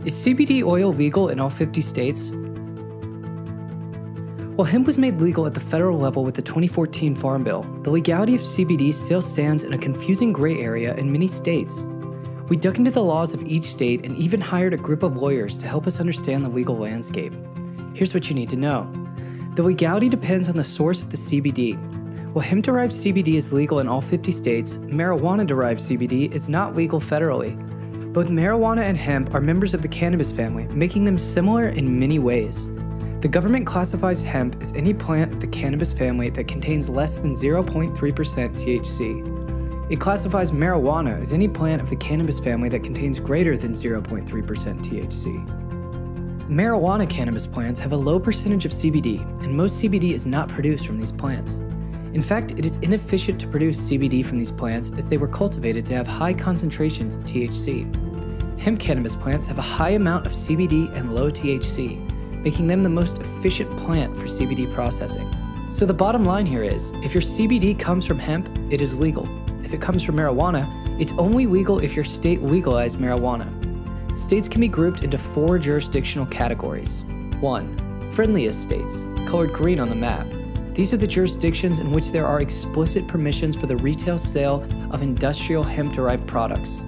Is CBD oil legal in all 50 states? While hemp was made legal at the federal level with the 2014 Farm Bill, the legality of CBD still stands in a confusing gray area in many states. We dug into the laws of each state and even hired a group of lawyers to help us understand the legal landscape. Here's what you need to know. The legality depends on the source of the CBD. While hemp-derived CBD is legal in all 50 states, marijuana-derived CBD is not legal federally. Both marijuana and hemp are members of the cannabis family, making them similar in many ways. The government classifies hemp as any plant of the cannabis family that contains less than 0.3% THC. It classifies marijuana as any plant of the cannabis family that contains greater than 0.3% THC. Marijuana cannabis plants have a low percentage of CBD, and most CBD is not produced from these plants. In fact, it is inefficient to produce CBD from these plants as they were cultivated to have high concentrations of THC. Hemp cannabis plants have a high amount of CBD and low THC, making them the most efficient plant for CBD processing. So the bottom line here is, if your CBD comes from hemp, it is legal. If it comes from marijuana, it's only legal if your state legalized marijuana. States can be grouped into 4 jurisdictional categories. 1. Friendliest states, colored green on the map. These are the jurisdictions in which there are explicit permissions for the retail sale of industrial hemp-derived products.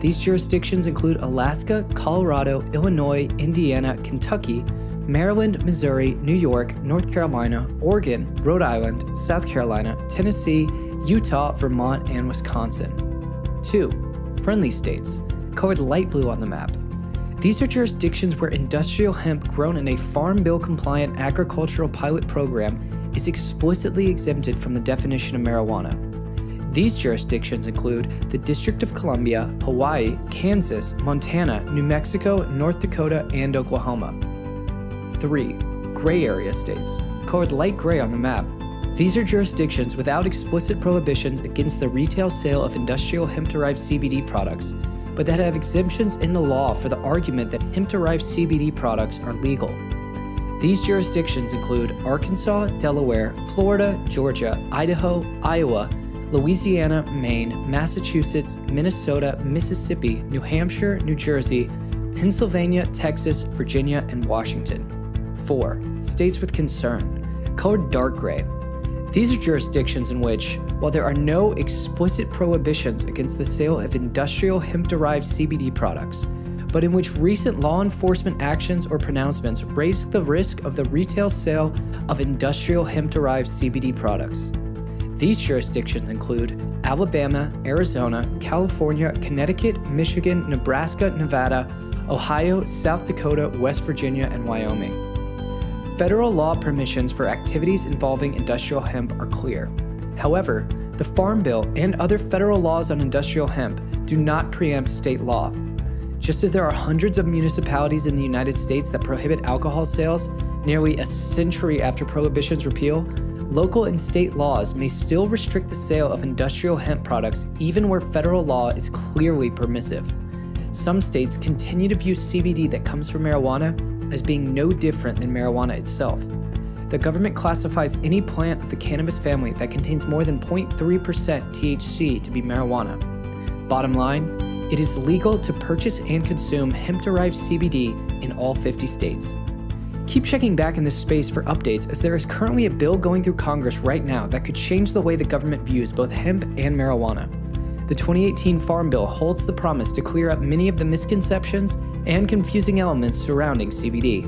These jurisdictions include Alaska, Colorado, Illinois, Indiana, Kentucky, Maryland, Missouri, New York, North Carolina, Oregon, Rhode Island, South Carolina, Tennessee, Utah, Vermont, and Wisconsin. 2. Friendly states, colored light blue on the map. These are jurisdictions where industrial hemp grown in a Farm Bill compliant agricultural pilot program is explicitly exempted from the definition of marijuana. These jurisdictions include the District of Columbia, Hawaii, Kansas, Montana, New Mexico, North Dakota, and Oklahoma. 3. Gray area states, colored light gray on the map. These are jurisdictions without explicit prohibitions against the retail sale of industrial hemp-derived CBD products, but that have exemptions in the law for the argument that hemp-derived CBD products are legal. These jurisdictions include Arkansas, Delaware, Florida, Georgia, Idaho, Iowa, Louisiana, Maine, Massachusetts, Minnesota, Mississippi, New Hampshire, New Jersey, Pennsylvania, Texas, Virginia, and Washington. 4. States with concern, colored dark gray. These are jurisdictions in which, while there are no explicit prohibitions against the sale of industrial hemp-derived CBD products, but in which recent law enforcement actions or pronouncements raise the risk of the retail sale of industrial hemp-derived CBD products. These jurisdictions include Alabama, Arizona, California, Connecticut, Michigan, Nebraska, Nevada, Ohio, South Dakota, West Virginia, and Wyoming. Federal law permissions for activities involving industrial hemp are clear. However, the Farm Bill and other federal laws on industrial hemp do not preempt state law. Just as there are hundreds of municipalities in the United States that prohibit alcohol sales nearly a century after Prohibition's repeal, local and state laws may still restrict the sale of industrial hemp products even where federal law is clearly permissive. Some states continue to view CBD that comes from marijuana as being no different than marijuana itself. The government classifies any plant of the cannabis family that contains more than 0.3% THC to be marijuana. Bottom line, it is legal to purchase and consume hemp-derived CBD in all 50 states. Keep checking back in this space for updates, as there is currently a bill going through Congress right now that could change the way the government views both hemp and marijuana. The 2018 Farm Bill holds the promise to clear up many of the misconceptions and confusing elements surrounding CBD.